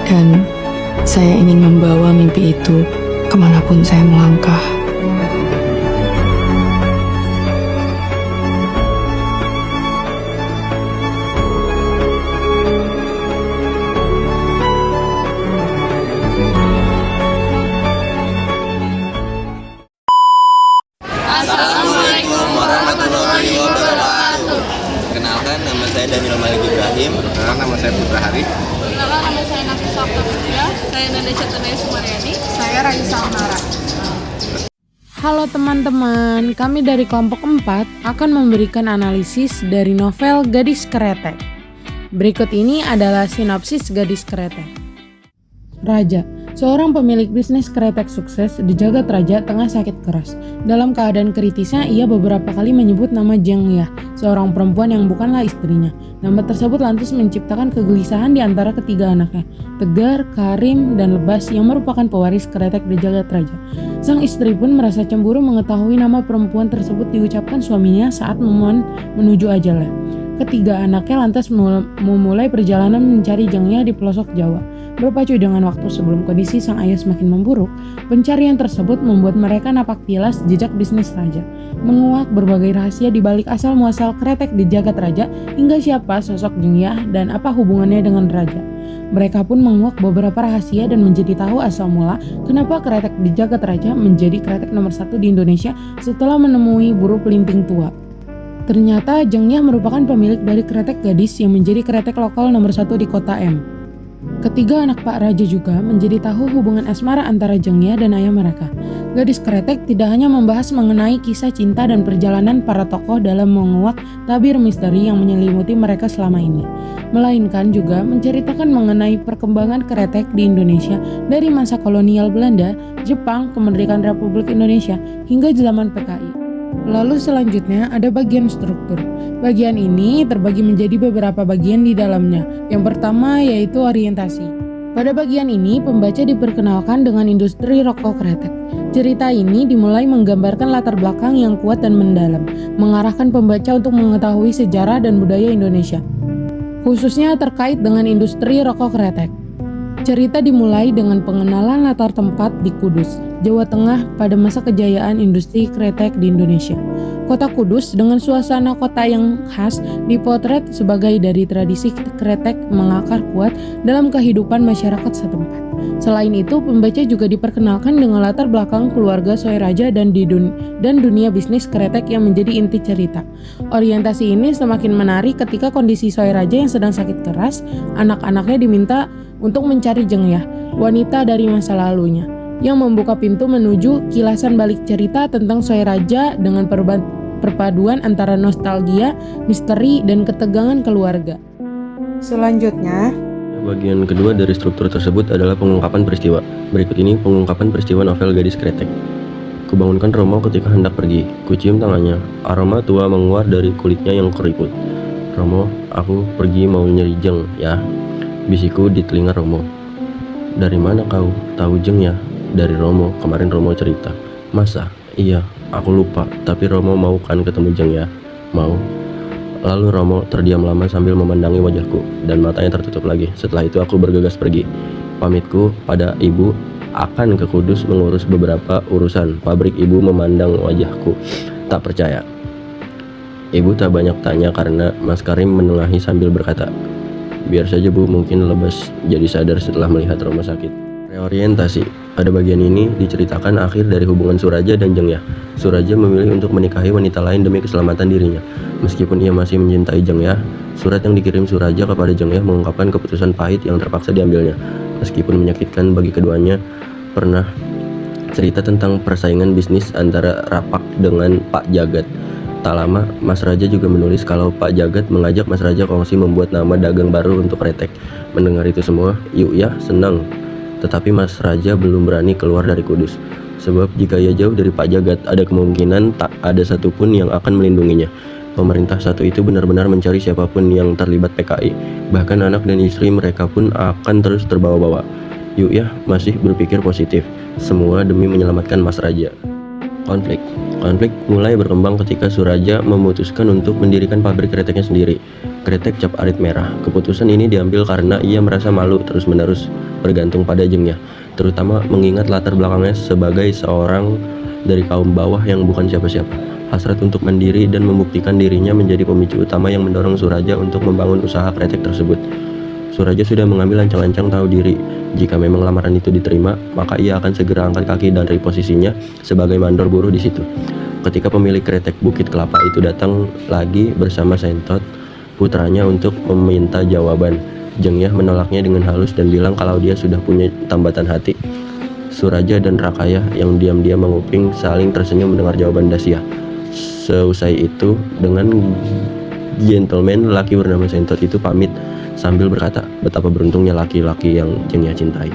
Dan saya ingin membawa mimpi itu kemanapun saya melangkah. Assalamualaikum warahmatullahi wabarakatuh. Kenalkan, nama saya Daniel Malik Ibrahim. Nama saya Putra Hari. Perkenalkan, nama saya Nafisa Oktaviansyah. Saya Nanda Catunaya Sumaryani. Saya Raisa Amara. Halo teman-teman, kami dari kelompok 4 akan memberikan analisis dari novel Gadis Kretek. Berikut ini adalah sinopsis Gadis Kretek. Raja, seorang pemilik bisnis kretek sukses di jagat raja tengah sakit keras. Dalam keadaan kritisnya, ia beberapa kali menyebut nama Jeng Yah, seorang perempuan yang bukanlah istrinya. Nama tersebut lantas menciptakan kegelisahan di antara ketiga anaknya, Tegar, Karim, dan Lebas yang merupakan pewaris kretek di jagat raja. Sang istri pun merasa cemburu mengetahui nama perempuan tersebut diucapkan suaminya saat memohon menuju ajalnya. Ketiga anaknya lantas memulai perjalanan mencari Jeng Yah di pelosok Jawa. Berpacu dengan waktu sebelum kondisi sang ayah semakin memburuk, pencarian tersebut membuat mereka napak tilas jejak bisnis raja, menguak berbagai rahasia di balik asal-muasal kretek di jagat raja hingga siapa sosok Jeng Yah dan apa hubungannya dengan raja. Mereka pun menguak beberapa rahasia dan menjadi tahu asal mula kenapa kretek di jagat raja menjadi kretek nomor 1 di Indonesia setelah menemui buruh pelinting tua. Ternyata Jeng Yah merupakan pemilik dari kretek gadis yang menjadi kretek lokal nomor 1 di kota M. Ketiga anak Pak Raja juga menjadi tahu hubungan asmara antara Jeng Yah dan ayah mereka. Gadis Kretek tidak hanya membahas mengenai kisah cinta dan perjalanan para tokoh dalam menguak tabir misteri yang menyelimuti mereka selama ini, melainkan juga menceritakan mengenai perkembangan kretek di Indonesia dari masa kolonial Belanda, Jepang, kemerdekaan Republik Indonesia, hingga zaman PKI. Lalu selanjutnya ada bagian struktur. Bagian ini terbagi menjadi beberapa bagian di dalamnya. Yang pertama yaitu orientasi. Pada bagian ini pembaca diperkenalkan dengan industri rokok kretek. Cerita ini dimulai menggambarkan latar belakang yang kuat dan mendalam, mengarahkan pembaca untuk mengetahui sejarah dan budaya Indonesia, khususnya terkait dengan industri rokok kretek. Cerita dimulai dengan pengenalan latar tempat di Kudus, Jawa Tengah pada masa kejayaan industri kretek di Indonesia. Kota Kudus dengan suasana kota yang khas dipotret sebagai dari tradisi kretek mengakar kuat dalam kehidupan masyarakat setempat. Selain itu, pembaca juga diperkenalkan dengan latar belakang keluarga Soeraja dan dunia bisnis kretek yang menjadi inti cerita. Orientasi ini semakin menarik ketika kondisi Soeraja yang sedang sakit keras, anak-anaknya diminta untuk mencari Jeng Yah, wanita dari masa lalunya, yang membuka pintu menuju kilasan balik cerita tentang Soeraja dengan perpaduan antara nostalgia, misteri, dan ketegangan keluarga. Selanjutnya, Bagian kedua dari struktur tersebut adalah pengungkapan peristiwa. Berikut ini pengungkapan peristiwa novel Gadis Kretek. Kubangunkan Romo ketika hendak pergi. Kucium tangannya. Aroma tua menguar dari kulitnya yang keriput. Romo, aku pergi mau nyari Jeng ya. Bisiku di telinga Romo. Dari mana kau tahu Jeng ya? Dari Romo, kemarin Romo cerita. Masa? Iya, aku lupa. Tapi Romo mau kan ketemu Jeng ya? Mau. Lalu Romo terdiam lama sambil memandangi wajahku, dan matanya tertutup lagi. Setelah itu aku bergegas pergi. Pamitku pada ibu akan ke Kudus mengurus beberapa urusan. Pabrik ibu memandang wajahku, tak percaya. Ibu tak banyak tanya karena Mas Karim menengahi sambil berkata, biar saja Bu, mungkin Lebas jadi sadar setelah melihat Romo sakit. Reorientasi. Pada bagian ini diceritakan akhir dari hubungan Suraja dan Jeng Yah. Suraja memilih untuk menikahi wanita lain demi keselamatan dirinya. Meskipun ia masih mencintai Jeng Yah, surat yang dikirim Suraja kepada Jeng Yah mengungkapkan keputusan pahit yang terpaksa diambilnya. Meskipun menyakitkan bagi keduanya, pernah cerita tentang persaingan bisnis antara Rapak dengan Pak Jagat. Tak lama, Mas Raja juga menulis kalau Pak Jagat mengajak Mas Raja kongsi membuat nama dagang baru untuk kretek. Mendengar itu semua, yuk ya, senang. Tetapi Mas Raja belum berani keluar dari Kudus. Sebab jika ia jauh dari Pak Jagat, ada kemungkinan tak ada satupun yang akan melindunginya. Pemerintah satu itu benar-benar mencari siapapun yang terlibat PKI. Bahkan anak dan istri mereka pun akan terus terbawa-bawa. Yuk ya, masih berpikir positif. Semua demi menyelamatkan Mas Raja. Konflik mulai berkembang ketika Suraja memutuskan untuk mendirikan pabrik kreteknya sendiri, kretek cap arit merah. Keputusan ini diambil karena ia merasa malu terus-menerus bergantung pada Jeng Yah, terutama mengingat latar belakangnya sebagai seorang dari kaum bawah yang bukan siapa-siapa. Hasrat untuk mandiri dan membuktikan dirinya menjadi pemicu utama yang mendorong Suraja untuk membangun usaha kretek tersebut. Suraja sudah mengambil ancang-ancang tahu diri. Jika memang lamaran itu diterima, maka ia akan segera angkat kaki dari posisinya sebagai mandor buruh di situ. Ketika pemilik kretek Bukit Kelapa itu datang lagi bersama Sentot, putranya, untuk meminta jawaban, Jeng Yah menolaknya dengan halus dan bilang kalau dia sudah punya tambatan hati. Suraja dan Rakayah yang diam-diam menguping saling tersenyum mendengar jawaban Dasyah. Seusai itu, dengan gentleman laki bernama Sentot itu pamit sambil berkata betapa beruntungnya laki-laki yang Jeng Yah cintai.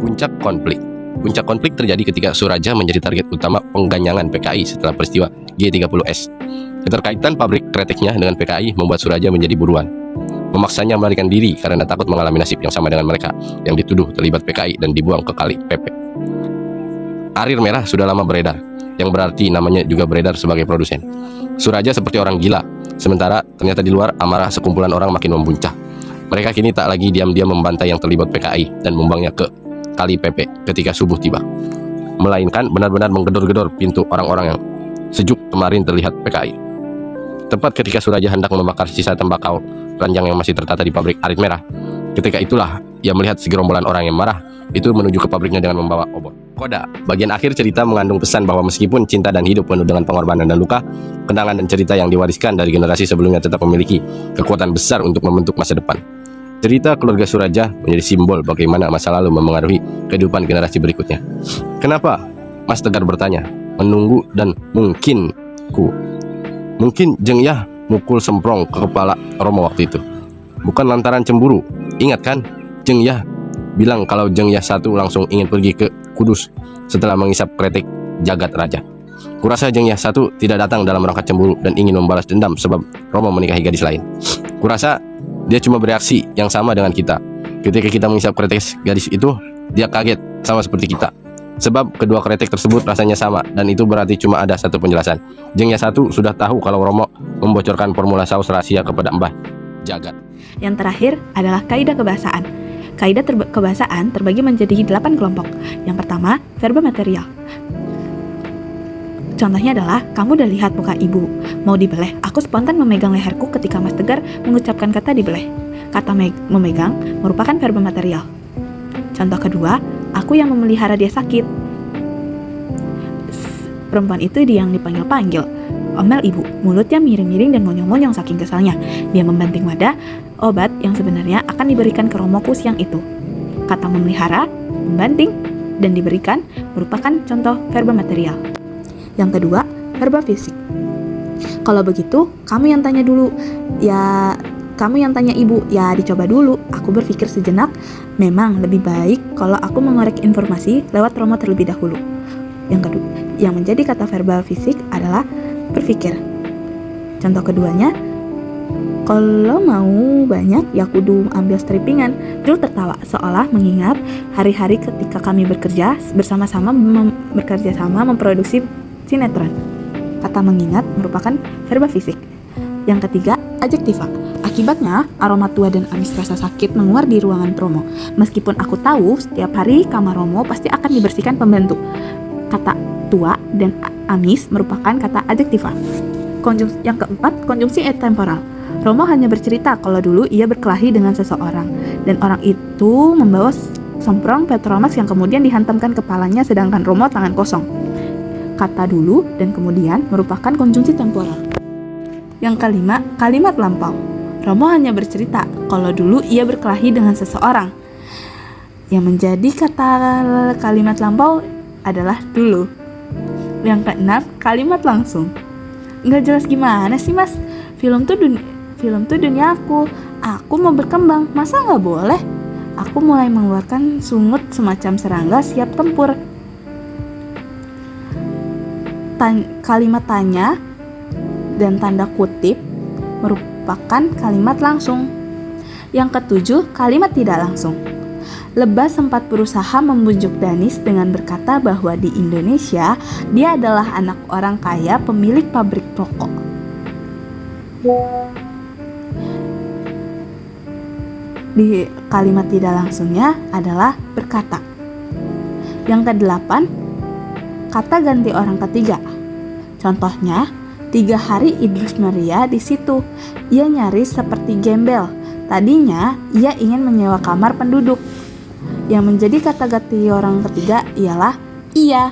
Puncak konflik. Puncak konflik terjadi ketika Suraja menjadi target utama pengganyangan PKI setelah peristiwa G30S. Keterkaitan pabrik kreteknya dengan PKI membuat Suraja menjadi buruan. Memaksanya melarikan diri karena takut mengalami nasib yang sama dengan mereka yang dituduh terlibat PKI dan dibuang ke Kali Pepe. Arir merah sudah lama beredar, yang berarti namanya juga beredar sebagai produsen. Suraja seperti orang gila, sementara ternyata di luar amarah sekumpulan orang makin membuncah. Mereka kini tak lagi diam-diam membantai yang terlibat PKI dan membuangnya ke Kali Pepe ketika subuh tiba, melainkan benar-benar menggedor-gedor pintu orang-orang yang sejuk kemarin terlihat PKI. Tepat ketika Suraja hendak membakar sisa tembakau ranjang yang masih tertata di pabrik Arit Merah, ketika itulah ia melihat segerombolan orang yang marah itu menuju ke pabriknya dengan membawa obor. Koda, bagian akhir cerita mengandung pesan bahwa meskipun cinta dan hidup penuh dengan pengorbanan dan luka, kenangan dan cerita yang diwariskan dari generasi sebelumnya tetap memiliki kekuatan besar untuk membentuk masa depan. Cerita keluarga Suraja menjadi simbol bagaimana masa lalu memengaruhi kehidupan generasi berikutnya. Kenapa? Mas Tegar bertanya. Menunggu dan mungkin Jeng Yah mukul semprong ke kepala Romo waktu itu. Bukan lantaran cemburu. Ingat kan? Jeng Yah bilang kalau Jeng Yah satu langsung ingin pergi ke Kudus setelah mengisap kretek jagat raja. Kurasa Jeng Yah satu tidak datang dalam rangka cemburu dan ingin membalas dendam sebab Romo menikahi gadis lain. Kurasa dia cuma bereaksi yang sama dengan kita. Ketika kita mengisap kretek gadis itu, dia kaget sama seperti kita. Sebab kedua kretek tersebut rasanya sama, dan itu berarti cuma ada satu penjelasan. Jeng Yah satu sudah tahu kalau Romo membocorkan formula saus rahasia kepada Mbah Jagat. Yang terakhir adalah kaidah kebahasaan. Kaidah kebahasaan terbagi menjadi 8 kelompok. Yang pertama, verba material. Contohnya adalah, kamu udah lihat muka ibu, mau dibeleh. Aku spontan memegang leherku ketika Mas Tegar mengucapkan kata dibeleh. Kata memegang merupakan verba material. Contoh kedua, aku yang memelihara dia sakit. Perempuan itu dia yang dipanggil-panggil. Omel ibu, mulutnya miring-miring dan monyong-monyong saking kesalnya. Dia membanting wadah obat yang sebenarnya akan diberikan ke Romo siang itu. Kata memelihara, membanting, dan diberikan merupakan contoh verba material. Yang kedua, verba fisik. Kalau begitu, kamu yang tanya dulu. Ya, kamu yang tanya ibu. Ya, dicoba dulu. Aku berpikir sejenak, memang lebih baik kalau aku mengorek informasi lewat Romo terlebih dahulu. Yang kedua, yang menjadi kata verbal fisik adalah berpikir. Contoh keduanya, kalau mau banyak ya kudu ambil strippingan. Jul tertawa seolah mengingat hari-hari ketika kami bekerja bersama-sama memproduksi sinetron. Kata mengingat merupakan verba fisik. Yang ketiga, adjektiva. Akibatnya, aroma tua dan amis rasa sakit menguar di ruangan Romo. Meskipun aku tahu setiap hari kamar Romo pasti akan dibersihkan pembantu. Kata tua dan amis merupakan kata adjektiva. Yang keempat, konjungsi temporal. Romo hanya bercerita kalau dulu ia berkelahi dengan seseorang, dan orang itu membawa semprong Petromax yang kemudian dihantamkan kepalanya sedangkan Romo tangan kosong. Kata dulu dan kemudian merupakan konjungsi temporal. Yang kelima, kalimat lampau. Romo hanya bercerita kalau dulu ia berkelahi dengan seseorang. Yang menjadi kata kalimat lampau adalah dulu. Yang keenam, kalimat langsung. Nggak jelas gimana sih mas? Film tuh dunia aku. Aku mau berkembang, masa nggak boleh? Aku mulai mengeluarkan sungut semacam serangga siap tempur. Kalimat tanya dan tanda kutip merupakan kalimat langsung. Yang ketujuh, kalimat tidak langsung. Lebah sempat berusaha membujuk Danis dengan berkata bahwa di Indonesia dia adalah anak orang kaya pemilik pabrik rokok. di kalimat tidak langsungnya adalah berkata. Yang kedelapan, kata ganti orang ketiga. Contohnya, 3 hari Idrus Maria di situ. Ia nyaris seperti gembel. Tadinya ia ingin menyewa kamar penduduk. Yang menjadi kata ganti orang ketiga ialah ia.